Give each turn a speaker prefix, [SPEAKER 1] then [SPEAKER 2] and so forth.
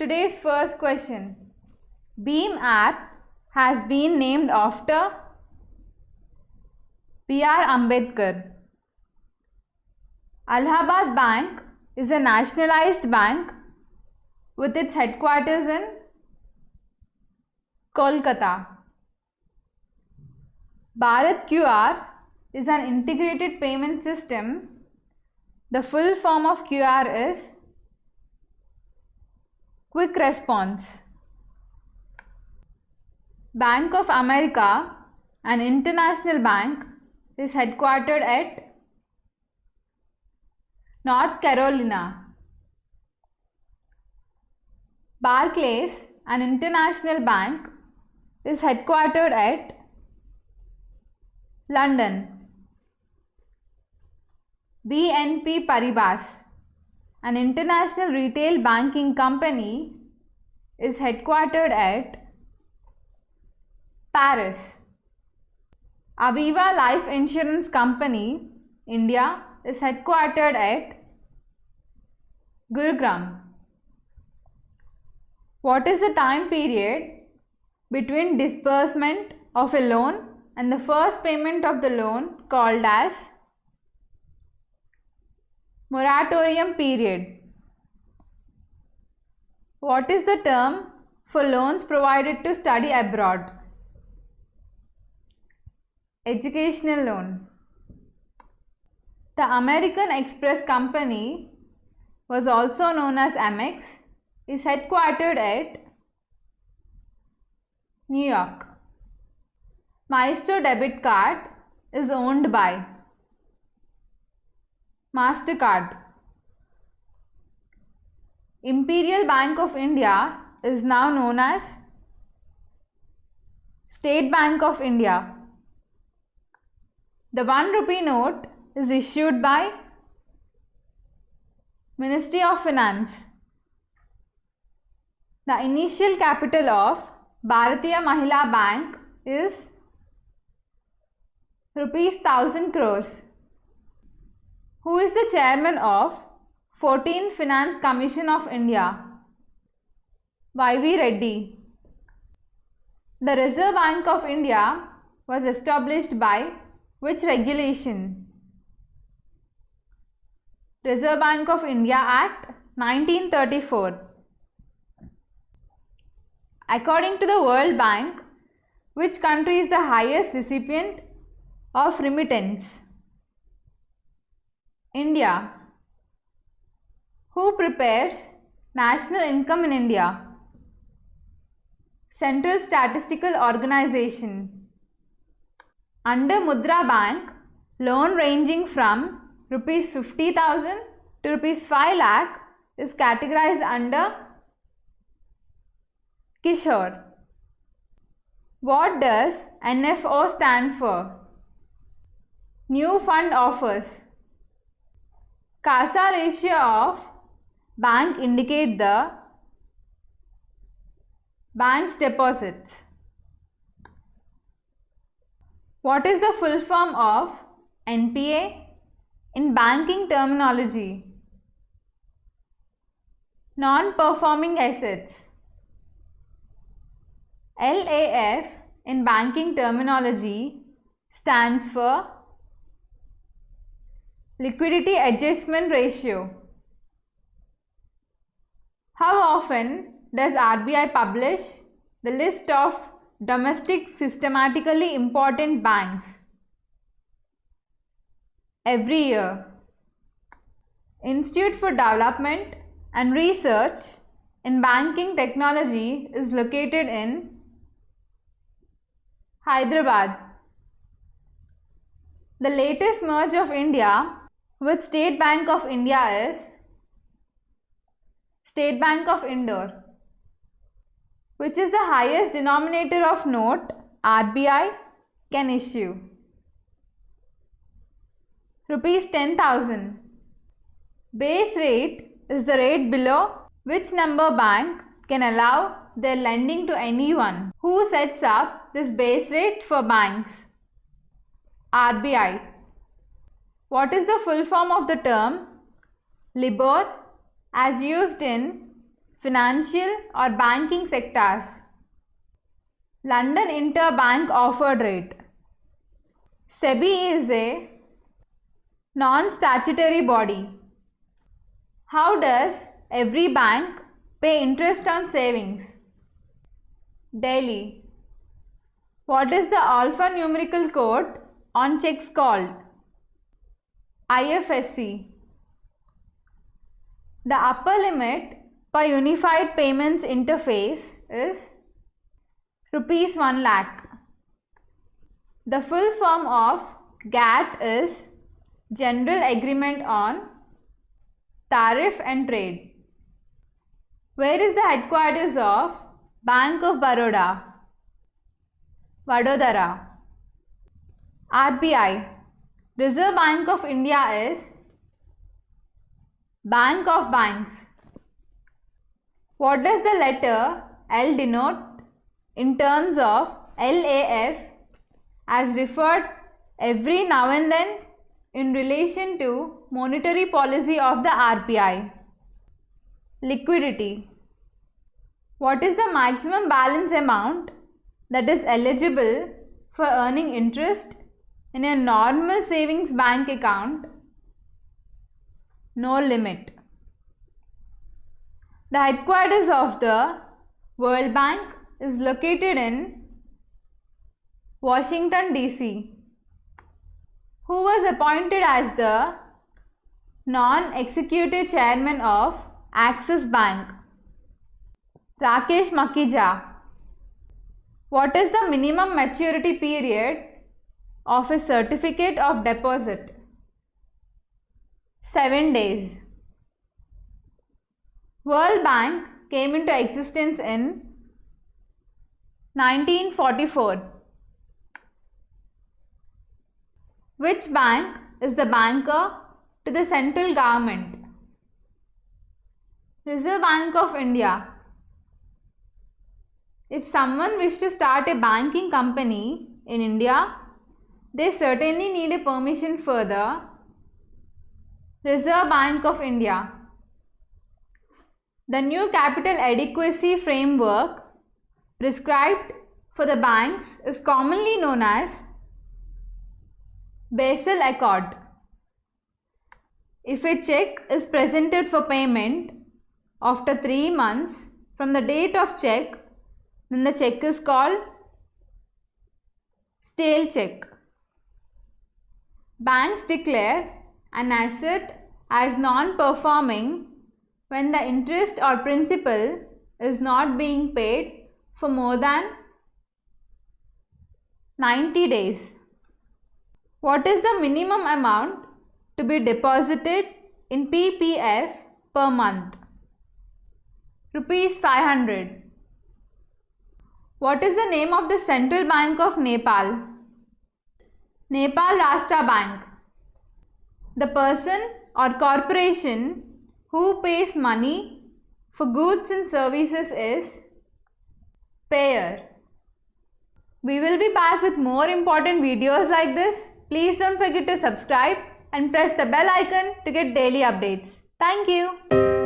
[SPEAKER 1] Today's first question. BHIM app has been named after B.R. Ambedkar. Allahabad Bank is a nationalized bank with its headquarters in Kolkata. Bharat QR is an integrated payment system. The full form of QR is Quick Response. Bank of America, an international bank, is headquartered at North Carolina. Barclays, an international bank, is headquartered at London. BNP Paribas, an international retail banking company, is headquartered at Paris. Aviva Life Insurance Company, India, is headquartered at Gurugram. What is the time period between disbursement of a loan and the first payment of the loan called as moratorium period? What is the term for loans provided to study abroad? Educational loan. The American Express Company, was also known as Amex, is headquartered at New York. Maestro debit card is owned by MasterCard. Imperial Bank of India is now known as State Bank of India. The 1 rupee note is issued by Ministry of Finance. The initial capital of Bharatiya Mahila Bank is rupees 1000 crores. Who is the chairman of 14th Finance Commission of India? Y.V. Reddy. The Reserve Bank of India was established by which regulation? Reserve Bank of India Act 1934. According to the World Bank, which country is the highest recipient of remittance? India. Who prepares national income in India? Central Statistical Organization. Under Mudra Bank, loan ranging from rupees 50,000 to rupees 5 lakh is categorized under Kishore. What does NFO stand for? New Fund Offers. CASA ratio of bank indicate the bank's deposits. What is the full form of NPA in banking terminology? Non-performing assets. LAF in banking terminology stands for Liquidity Adjustment Ratio. How often does RBI publish the list of domestic systematically important banks? Every year. Institute for Development and Research in Banking Technology is located in Hyderabad. The latest merge of India with State Bank of India is State Bank of Indore. Which is the highest denominator of note RBI can issue? Rupees 10,000. Base rate is the rate below which number bank can allow their lending to anyone. Who sets up this base rate for banks? RBI. What is the full form of the term LIBOR as used in financial or banking sectors. London Interbank Offered Rate. SEBI is a non-statutory body. How does every bank pay interest on savings? Daily. What is the alphanumerical code on checks called? IFSC. The upper limit per Unified Payments Interface is Rs 1 lakh. The full form of GATT is General Agreement on Tariff and Trade. Where is the headquarters of Bank of Baroda? Vadodara. RBI. Reserve Bank of India is Bank of Banks. What does the letter L denote in terms of LAF as referred every now and then in relation to monetary policy of the RBI? Liquidity. What is the maximum balance amount that is eligible for earning interest in a normal savings bank account? No limit. The headquarters of the World Bank is located in Washington, D.C. Who was appointed as the non-executive chairman of Axis Bank? Rakesh Makija. What is the minimum maturity period of a certificate of deposit? 7 days. World Bank came into existence in 1944. Which bank is the banker to the central government? Reserve Bank of India. If someone wishes to start a banking company in India, they certainly need a permission for the Reserve Bank of India. The new capital adequacy framework prescribed for the banks is commonly known as Basel Accord. If a check is presented for payment after 3 months from the date of check, then the check is called stale check. Banks declare an asset as non-performing when the interest or principal is not being paid for more than 90 days. What is the minimum amount to be deposited in PPF per month? Rs 500. What is the name of the Central Bank of Nepal? Nepal Rashtra Bank. The person or corporation who pays money for goods and services is payer. We will be back with more important videos like this. Please don't forget to subscribe and press the bell icon to get daily updates. Thank you.